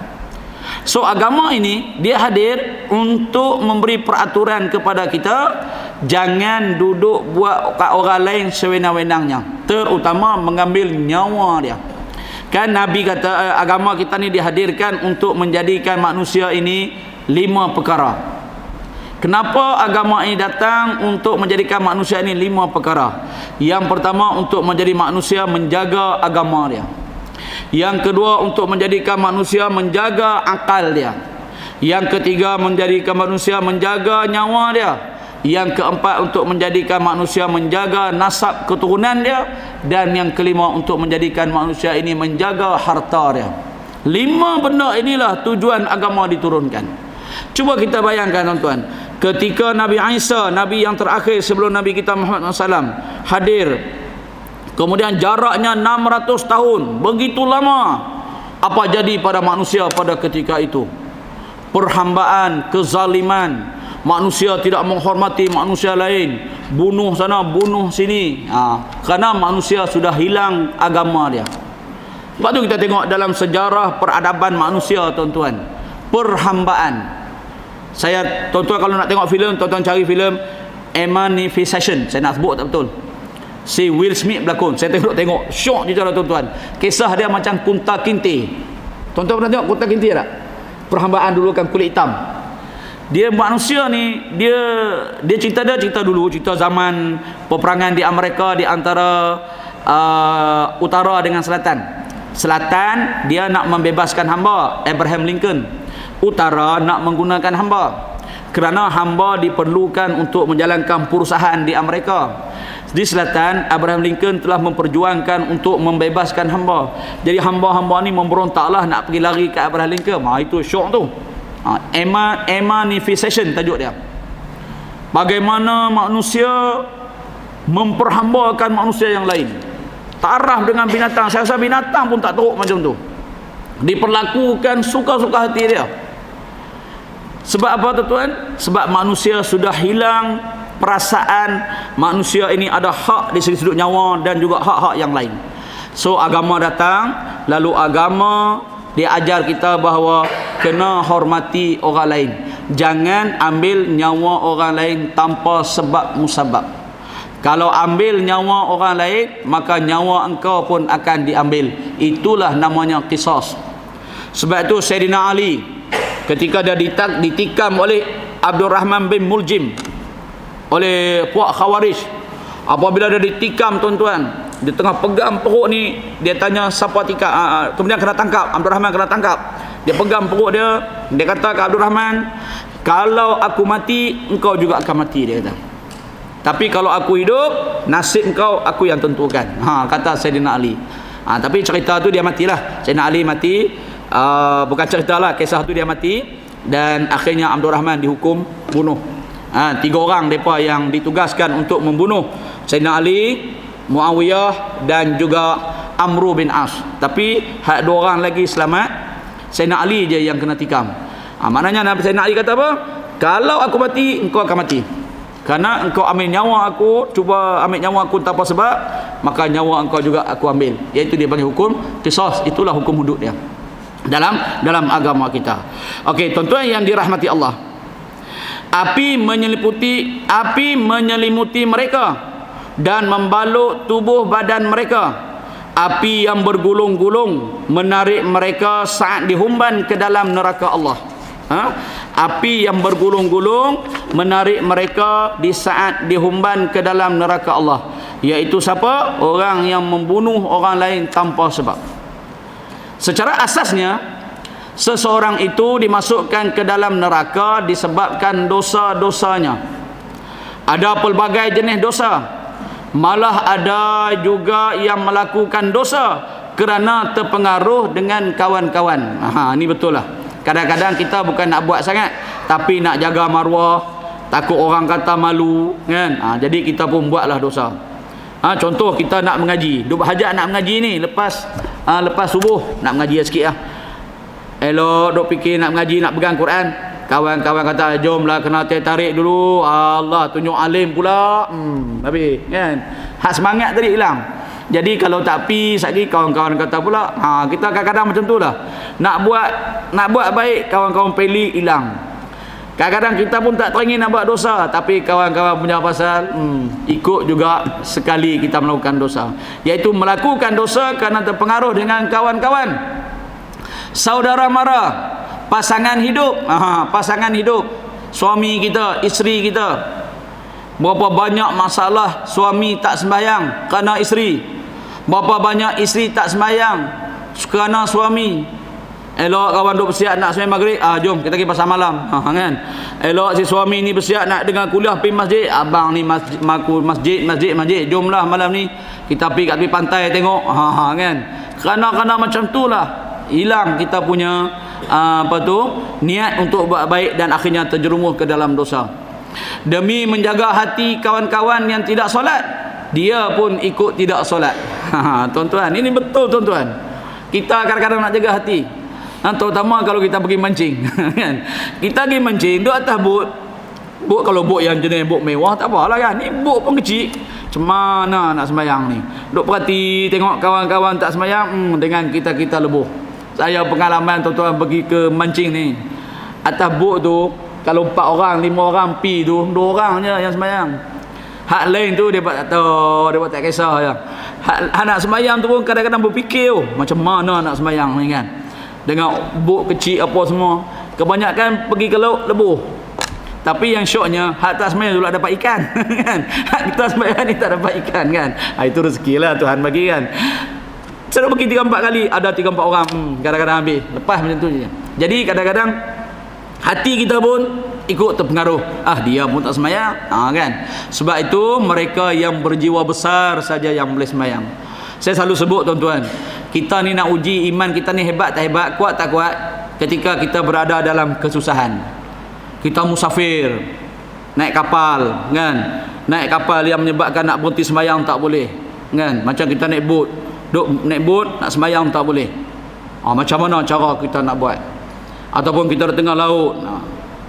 So agama ini dia hadir untuk memberi peraturan kepada kita, jangan duduk buat kat orang lain sewenang-wenangnya, terutama mengambil nyawa dia. Kan Nabi kata agama kita ni dihadirkan untuk menjadikan manusia ini 5 perkara. Kenapa agama ini datang untuk menjadikan manusia ini 5 perkara? Yang pertama, untuk menjadi manusia menjaga agama dia. Yang kedua, untuk menjadikan manusia menjaga akal dia. Yang ketiga, menjadikan manusia menjaga nyawa dia. Yang keempat, untuk menjadikan manusia menjaga nasab keturunan dia. Dan yang kelima, untuk menjadikan manusia ini menjaga harta dia. 5 benda inilah tujuan agama diturunkan. Cuba kita bayangkan, tuan-tuan, ketika Nabi Isa, Nabi yang terakhir sebelum Nabi kita Muhammad SAW hadir, kemudian jaraknya 600 tahun, begitu lama. Apa jadi pada manusia pada ketika itu? Perhambaan, kezaliman, manusia tidak menghormati manusia lain, bunuh sana, bunuh sini. Kerana manusia sudah hilang agama dia. Sebab tu kita tengok dalam sejarah peradaban manusia, tuan-tuan, perhambaan. Tuan-tuan kalau nak tengok filem, tuan-tuan cari filem Emancipation. Saya nak sebut tak betul, si Will Smith berlakon. Saya tengok syok je, tuan-tuan. Kisah dia macam Kunta Kinte. Tuan-tuan pernah tengok Kunta Kinte tak? Perhambaan dulu kan, kulit hitam. Dia manusia ni, dia cerita dulu, cerita zaman peperangan di Amerika di antara utara dengan selatan. Selatan dia nak membebaskan hamba, Abraham Lincoln. Utara nak menggunakan hamba, kerana hamba diperlukan untuk menjalankan perusahaan di Amerika. Di selatan, Abraham Lincoln telah memperjuangkan untuk membebaskan hamba. Jadi hamba-hamba ni memberontaklah nak pergi lari ke Abraham Lincoln. Itu syok tu. Emancipation tajuk dia. Bagaimana manusia memperhambakan manusia yang lain. Taraf dengan binatang. Saya rasa binatang pun tak teruk macam tu. Diperlakukan suka-suka hati dia. Sebab apa, tuan-tuan? Sebab manusia sudah hilang perasaan manusia ini ada hak di sudut nyawa dan juga hak-hak yang lain. So agama datang, lalu agama dia ajar kita bahawa kena hormati orang lain. Jangan ambil nyawa orang lain tanpa sebab musabab. Kalau ambil nyawa orang lain, maka nyawa engkau pun akan diambil. Itulah namanya qisas. Sebab itu Sayyidina Ali ketika dia ditikam oleh Abdul Rahman bin Muljim oleh puak Khawarij, apabila dia ditikam, tuan-tuan, dia tengah pegang perut ni, dia tanya siapa tikam, kemudian kena tangkap, Abdul Rahman kena tangkap. Dia pegang perut dia kata ke Abdul Rahman, kalau aku mati, engkau juga akan mati, dia kata. Tapi kalau aku hidup, nasib engkau aku yang tentukan. Kata Sayyidina Ali. Tapi cerita tu dia matilah. Sayyidina Ali mati. Bukan cerita lah, kisah tu dia mati. Dan akhirnya Abdul Rahman dihukum bunuh. 3 orang mereka yang ditugaskan untuk membunuh Sayyidina Ali, Muawiyah dan juga Amru bin As. Tapi 2 orang lagi selamat. Sayyidina Ali je yang kena tikam. Maknanya Nabi Sayyidina Ali kata apa? Kalau aku mati, engkau akan mati. Kerana engkau ambil nyawa aku, cuba ambil nyawa aku tanpa sebab, maka nyawa engkau juga aku ambil. Iaitu dia panggil hukum qisas. Itulah hukum hudud dia dalam agama kita. Okey, tuan-tuan yang dirahmati Allah, api menyelimuti mereka dan membalut tubuh badan mereka. Api yang bergulung-gulung menarik mereka saat dihumban ke dalam neraka Allah. Api yang bergulung-gulung menarik mereka di saat dihumban ke dalam neraka Allah. Iaitu siapa? Orang yang membunuh orang lain tanpa sebab. Secara asasnya, seseorang itu dimasukkan ke dalam neraka disebabkan dosa-dosanya. Ada pelbagai jenis dosa. Malah ada juga yang melakukan dosa kerana terpengaruh dengan kawan-kawan. Ini betul lah. Kadang-kadang kita bukan nak buat sangat, tapi nak jaga maruah, takut orang kata malu, kan? Jadi kita pun buatlah dosa. Contoh kita nak mengaji, duk berhajat nak mengaji ni, lepas subuh nak mengaji sikit lah. Elok duk fikir nak mengaji, nak pegang Quran, kawan-kawan kata jomlah kena tarik dulu, Allah tunjuk alim pula, habis kan, hak semangat tadi hilang. Jadi kalau tak pi sekali, kawan-kawan kata pula, kita kadang-kadang macam tu lah. Nak buat baik, kawan-kawan pelik hilang. Kadang-kadang kita pun tak teringin nak buat dosa, tapi kawan-kawan punya pasal, ikut juga sekali kita melakukan dosa. Iaitu melakukan dosa kerana terpengaruh dengan kawan-kawan. Saudara mara, pasangan hidup, suami kita, isteri kita. Berapa banyak masalah suami tak sembahyang kerana isteri. Berapa banyak isteri tak sembahyang kerana suami. Elok kawan duk bersiap nak sembahyang maghrib, jom kita pergi pasar malam, kan. Elok si suami ni bersiap nak dengar kuliah pergi masjid, abang ni masjid, jomlah malam ni kita pergi kat tepi pantai tengok, kan. Kerana macam tu lah hilang kita punya niat untuk buat baik dan akhirnya terjerumus ke dalam dosa. Demi menjaga hati kawan-kawan yang tidak solat, dia pun ikut tidak solat. Tuan-tuan, ini betul tuan-tuan. Kita kadang-kadang nak jaga hati, terutama kalau kita pergi mancing. Kan? Kita pergi mancing duduk atas bot. Kalau bot yang jenis bot mewah tak apalah kan. Ni bot pun kecil, macam mana nak sembahyang ni? Duk perhati tengok kawan-kawan tak sembahyang, dengan kita lebuh. Saya pengalaman tuan-tuan pergi ke mancing ni, atas bot tu kalau 4 orang 5 orang pi tu 2 orang je yang sembahyang. Hak lain tu dia tak tahu, dia tak kisah je. Hak nak sembahyang tu pun kadang-kadang berfikir, macam mana nak sembahyang ni kan. Dengan bot kecil apa semua. Kebanyakan pergi ke laut lebuh. Tapi yang syoknya, hak tak sembahyang dulu dapat ikan. Kan? Hak kita sembahyang ni tak dapat ikan kan. Itu rezekilah Tuhan bagi kan. Saya dah pergi 3-4 kali, ada 3-4 orang, kadang-kadang habis. Lepas macam tu je. Jadi kadang-kadang hati kita pun ikut terpengaruh. Dia pun tak sembahyang, kan. Sebab itu mereka yang berjiwa besar saja yang boleh sembahyang. Saya selalu sebut tuan-tuan, kita ni nak uji iman kita ni hebat tak hebat, kuat tak kuat, ketika kita berada dalam kesusahan. Kita musafir, naik kapal, kan. Naik kapal yang menyebabkan nak berhenti sembahyang tak boleh, kan. Macam kita naik bot, naik bot nak sembahyang tak boleh. Macam mana cara kita nak buat? Ataupun kita di tengah laut,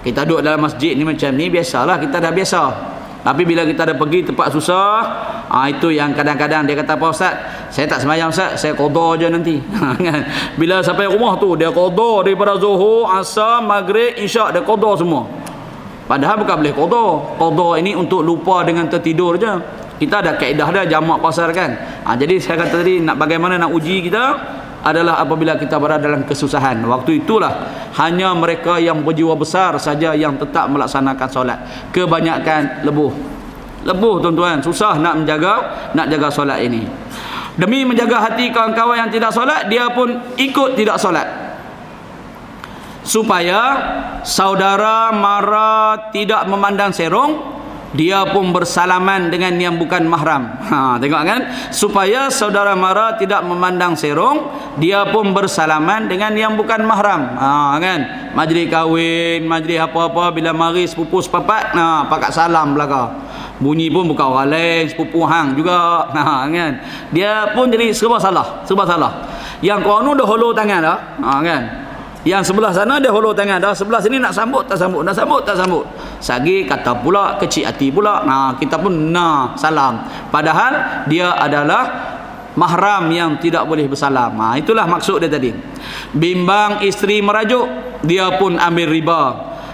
kita duduk dalam masjid ni macam ni, biasalah, kita dah biasa. Tapi bila kita dah pergi tempat susah, itu yang kadang-kadang dia kata, apa Ustaz, saya tak sembahyang Ustaz, saya qada je nanti. Bila sampai rumah tu, dia qada daripada Zuhur, Asar, Maghrib, Isyak, dia qada semua. Padahal bukan boleh qada. Qada ini untuk lupa dengan tertidur je. Kita ada kaedah dah jamak pasar kan. Jadi saya kata tadi, bagaimana nak uji kita adalah apabila kita berada dalam kesusahan. Waktu itulah hanya mereka yang berjiwa besar saja yang tetap melaksanakan solat. Kebanyakan lebuh tuan-tuan, susah nak jaga solat ini. Demi menjaga hati kawan-kawan yang tidak solat, dia pun ikut tidak solat, supaya saudara mara tidak memandang serong, dia pun bersalaman dengan yang bukan mahram. Tengok kan, supaya saudara mara tidak memandang serong, dia pun bersalaman dengan yang bukan mahram. Kan, majlis kahwin, majlis apa-apa, bila mari sepupu sepapat, pakat salam belaka. Bunyi pun bukan orang lain, sepupu hang juga. Kan, dia pun jadi serba salah. Yang kau dah holo tangan dah, kan. Yang sebelah sana dia hulur tangan dah, sebelah sini nak sambut tak sambut, nak sambut tak sambut. Sagi kata pula kecil hati pula. Nah, kita pun salam. Padahal dia adalah mahram yang tidak boleh bersalam. Itulah maksud dia tadi. Bimbang isteri merajuk, dia pun ambil riba.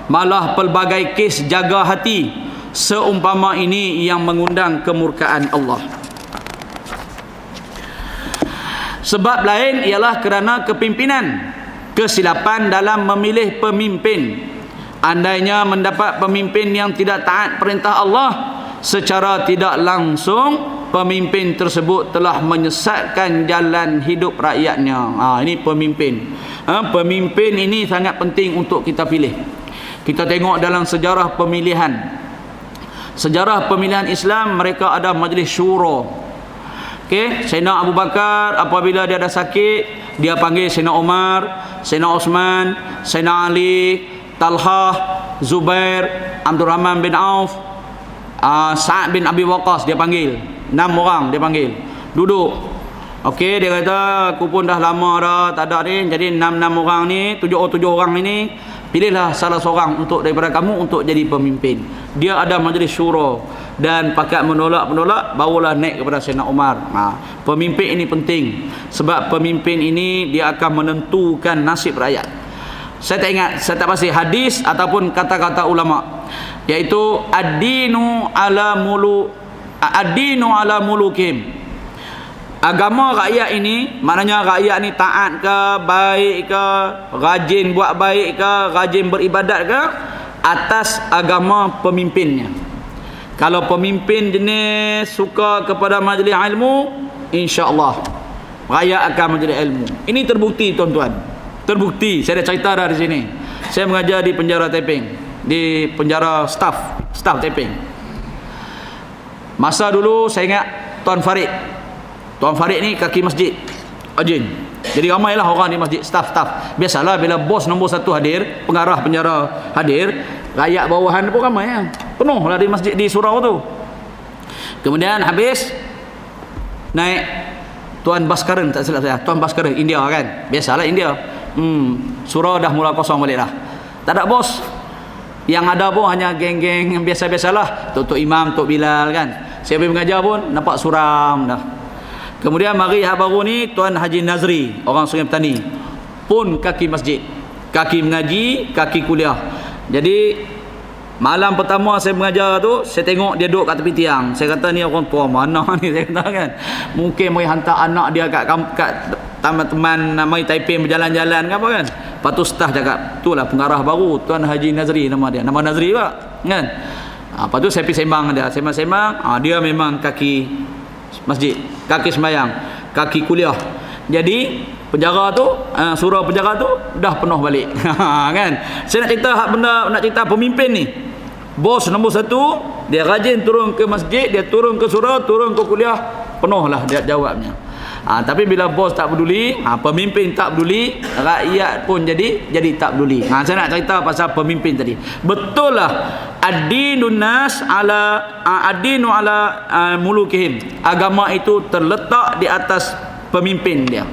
Malah pelbagai kes jaga hati. Seumpama ini yang mengundang kemurkaan Allah. Sebab lain ialah kerana kepimpinan, kesilapan dalam memilih pemimpin. Andainya mendapat pemimpin yang tidak taat perintah Allah, secara tidak langsung pemimpin tersebut telah menyesatkan jalan hidup rakyatnya. Ini pemimpin. Pemimpin ini sangat penting untuk kita pilih. Kita tengok dalam sejarah pemilihan. Sejarah pemilihan Islam, mereka ada majlis syura. Sayyidina Abu Bakar apabila dia ada sakit, dia panggil Sayyidina Umar, Sayyidina Osman, Sayyidina Ali, Talhah, Zubair, Abdul Rahman bin Auf, Sa'ad bin Abi Waqqas, dia panggil 6 orang, dia panggil duduk. Dia kata aku pun dah lama dah tak ada ni, jadi 6 orang ni, 7 orang ini, pilihlah salah seorang untuk daripada kamu untuk jadi pemimpin. Dia ada majlis syura dan pakat menolak barulah naik kepada Sayyidina Umar. Pemimpin ini penting sebab pemimpin ini dia akan menentukan nasib rakyat. Saya tak ingat, saya tak pasti hadis ataupun kata-kata ulama, iaitu ad-dinu ala mulukim. Agama rakyat ini, maknanya rakyat ni taat ke, baik ke, rajin buat baik ke, rajin beribadat ke, atas agama pemimpinnya. Kalau pemimpin jenis suka kepada majlis ilmu, insya-Allah rakyat akan majlis ilmu. Ini terbukti tuan-tuan. Terbukti. Saya dah cerita dah di sini. Saya mengajar di penjara Taiping, di penjara staff Taiping. Masa dulu saya ingat Tuan Farid. Tuan Farid ni kaki masjid Ajin. Jadi ramailah orang di masjid, staff. Biasalah bila bos nombor 1 hadir, pengarah penjara hadir, rakyat bawahan pun ramai ya. Penuh lah di masjid di surau tu. Kemudian habis naik Tuan Baskaren, tak silap saya, Tuan Baskaren India kan. Biasalah India. Surau dah mula kosong balik dah. Tak ada bos. Yang ada pun hanya geng-geng yang biasa-biasalah. Tok Imam, Tok Bilal kan. Saya pergi mengajar pun nampak suram dah. Kemudian mari hak baru ni Tuan Haji Nazri, orang Sungai Petani, pun kaki masjid, kaki mengaji, kaki kuliah. Jadi malam pertama saya mengajar tu, saya tengok dia duduk kat tepi tiang. Saya kata ni orang tua mana ni, saya kata kan. Mungkin mari hantar anak dia kat teman-teman mari Taiping berjalan-jalan ke apa kan. Lepas tu staff cakap, itulah pengarah baru Tuan Haji Nazri nama dia. Nama Nazri pak kan. Lepas tu saya pergi sembang dia, sembang. Dia memang kaki masjid, kaki sembahyang, kaki kuliah. Jadi penjara tu, surau penjara tu dah penuh balik. Kan? Saya nak cerita pemimpin ni. Bos nombor 1, dia rajin turun ke masjid, dia turun ke surau, turun ke kuliah, penuhlah dia jawabnya. Tapi bila bos tak peduli, pemimpin tak peduli, rakyat pun jadi tak peduli. Saya nak cerita pasal pemimpin tadi. Betul lah ad-dinu ala mulukihim. Agama itu terletak di atas pemimpin dia.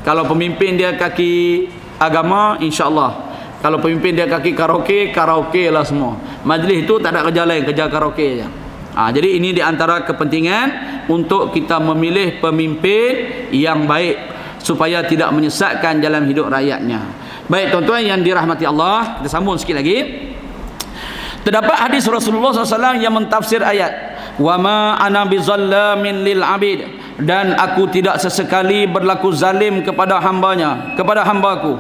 Kalau pemimpin dia kaki agama, insya-Allah. Kalau pemimpin dia kaki karaoke lah semua. Majlis itu tak ada kerja lain, kerja karaoke je. Jadi ini di antara kepentingan untuk kita memilih pemimpin yang baik supaya tidak menyesatkan jalan hidup rakyatnya. Baik tuan-tuan yang dirahmati Allah, kita sambung sikit lagi. Terdapat hadis Rasulullah SAW yang mentafsir ayat wa ma ana bizallamin lil abid, dan aku tidak sesekali berlaku zalim kepada hambanya, kepada hambaku.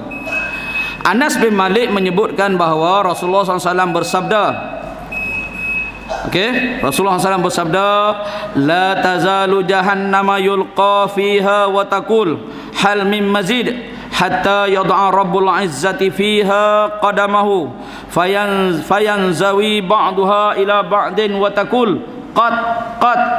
Anas bin Malik menyebutkan bahawa Rasulullah SAW bersabda, Rasulullah SAW bersabda, la tazalu jahannama yulqa fiha wa taqul hal min mazid hatta yad'a rabbul izzati fiha qadamahu fayanzawi ba'daha ila ba'din wa taqul qad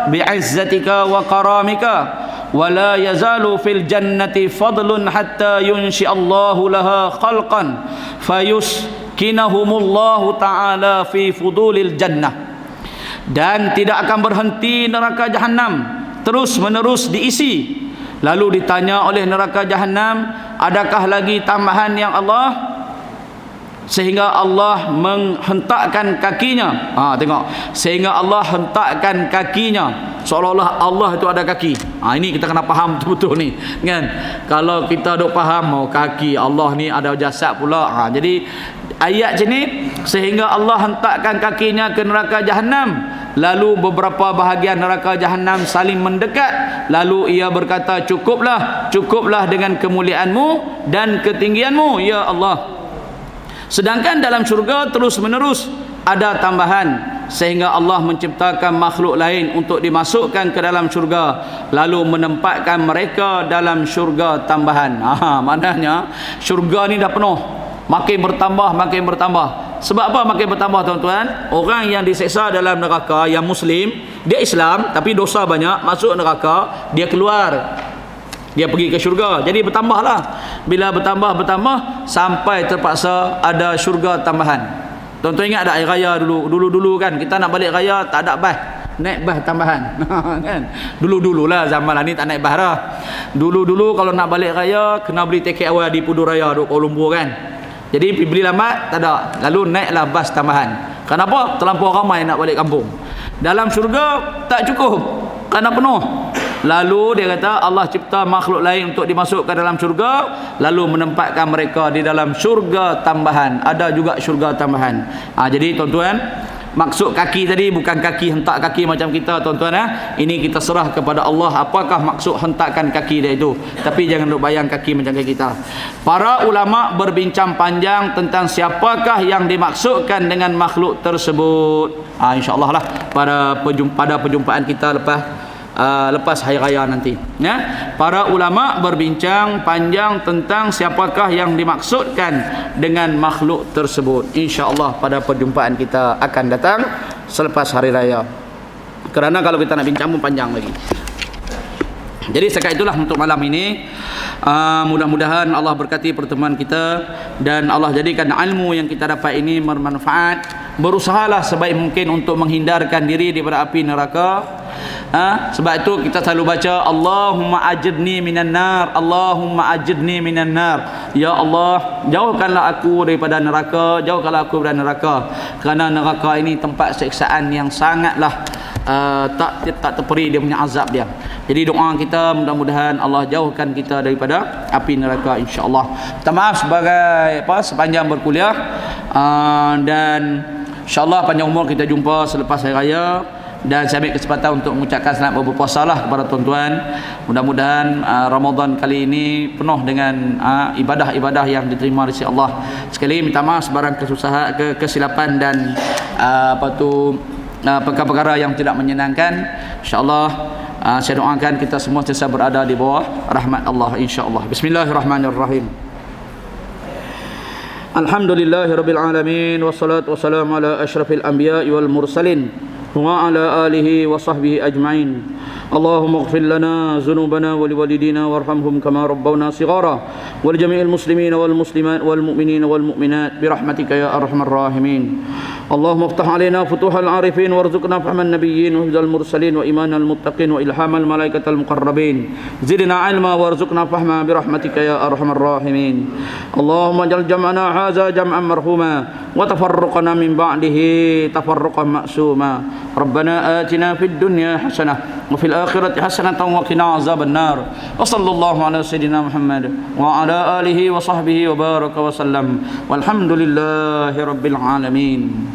bi'izzatika wa karamika wa la yazalu fil jannati fadlun hatta yunshi Allahu laha khalqan fayuskinahumullahu ta'ala fi fudulil jannah. Dan tidak akan berhenti neraka Jahannam, terus menerus diisi. Lalu ditanya oleh neraka Jahannam, Adakah lagi tambahan yang Allah sehingga Allah menghentakkan kakinya? Tengok, sehingga Allah hentakkan kakinya, seolah-olah Allah itu ada kaki. Ini kita kena faham betul-betul ni kan. Kalau kita duk faham kaki Allah ni ada jasad pula, jadi ayat sini sehingga Allah hentakkan kakinya ke neraka Jahannam, lalu beberapa bahagian neraka Jahannam saling mendekat, lalu ia berkata, cukuplah dengan kemuliaanmu dan ketinggianmu ya Allah. Sedangkan dalam syurga terus menerus ada tambahan, sehingga Allah menciptakan makhluk lain untuk dimasukkan ke dalam syurga, lalu menempatkan mereka dalam syurga tambahan. Maknanya syurga ni dah penuh, makin bertambah. Sebab apa makin bertambah tuan-tuan? Orang yang diseksa dalam neraka, yang Muslim, dia Islam tapi dosa banyak, masuk neraka, dia keluar, dia pergi ke syurga. Jadi bertambahlah. Bila bertambah sampai terpaksa ada syurga tambahan. Tuan-tuan ingat tak air raya dulu kan, kita nak balik raya tak ada bas, naik bas tambahan. Kan? Dulu-dululah, zaman ni tak naik bas dah. Dulu kalau nak balik raya kena beli tiket awal di Pudu Raya duk Kuala Lumpur kan. Jadi beli lambat tak ada, lalu naiklah bas tambahan. Kenapa? Terlampau ramai nak balik kampung. Dalam syurga tak cukup, kerana penuh. Lalu dia kata Allah cipta makhluk lain untuk dimasukkan dalam syurga, lalu menempatkan mereka di dalam syurga tambahan. Ada juga syurga tambahan. Jadi tuan-tuan, maksud kaki tadi bukan kaki hentak kaki macam kita tuan-tuan. Ini kita serah kepada Allah apakah maksud hentakkan kaki dia itu. Tapi jangan duk bayang kaki macam kita. Para ulama berbincang panjang tentang siapakah yang dimaksudkan dengan makhluk tersebut. InsyaAllah lah pada perjumpaan kita lepas hari raya nanti ya. Para ulama berbincang panjang tentang siapakah yang dimaksudkan dengan makhluk tersebut. InsyaAllah pada perjumpaan kita akan datang selepas hari raya, kerana kalau kita nak bincang pun panjang lagi. Jadi setakat itulah untuk malam ini. Mudah-mudahan Allah berkati pertemuan kita dan Allah jadikan ilmu yang kita dapat ini bermanfaat. Berusahalah sebaik mungkin untuk menghindarkan diri daripada api neraka. Sebab itu kita selalu baca Allahumma ajirni minan nar, Allahumma ajirni minan nar. Ya Allah, jauhkanlah aku daripada neraka, jauhkanlah aku daripada neraka. Kerana neraka ini tempat siksaan yang sangatlah tak terperi dia punya azab dia. Jadi doa kita mudah-mudahan Allah jauhkan kita daripada api neraka insya-Allah. Minta maaf sepanjang berkuliah, dan insya-Allah panjang umur kita jumpa selepas hari raya. Dan saya ambil kesempatan untuk mengucapkan selamat berpuasa lah kepada tuan-tuan. Mudah-mudahan Ramadan kali ini penuh dengan ibadah-ibadah yang diterima oleh Allah. Sekali minta maaf sebarang kesilapan dan perkara-perkara yang tidak menyenangkan. InsyaAllah saya doakan kita semua sentiasa berada di bawah rahmat Allah insyaAllah. Bismillahirrahmanirrahim. Alhamdulillahirabbil alamin, wassalatu wassalamu ala asyrafil anbiya'i wal mursalin wa ala alihi wa sahbihi ajma'in. Allahumma ighfir lana dhunubana wa liwalidina warhamhum kama rabbawna shighara wa li jami'il muslimina wal muslimat wal mu'minina wal mu'minat bi rahmatika ya arhamar rahimin. Allahumma iftah alaina futuhal arifin warzuqna fahman nabiyyin wa hifdzal mursalin wa imanal muttaqin wa ilhamal malaikatal muqarrabin. Zidna ilma warzuqna fahma bi rahmatika ya arhamar rahimin. Allahumma jal jam'ana hadza jam'an marhuma wa tafarruqana min ba'dihi tafarruqan ma'suma. Rabbana atina fid dunya hasanah wa fil akhirati hasanatan wa qina azaban nar. Wa sallallahu ala sayyidina Muhammad wa ala alihi wa sahbihi wa baraka wa sallam. Walhamdulillahi rabbil alamin.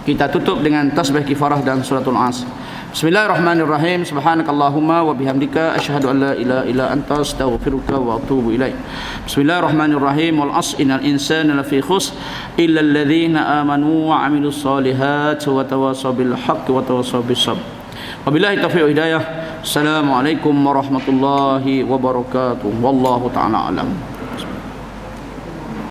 Kita tutup dengan tasbih kifarah dan suratul As. Bismillahirrahmanirrahim. Subhanakallahumma wa bihamdika asyhadu an la ilaha illa anta astaghfiruka wa atubu ilaik. Bismillahirrahmanirrahim. Wal 'asr innal insana lafi khusr illa alladhina amanu wa 'amilus solihati wa tawassaw bil haqqi wa tawassaw bis sabr. Wabillahi taufiq wa hidayah. Assalamualaikum warahmatullahi wabarakatuh. Wallahu ta'ala alam.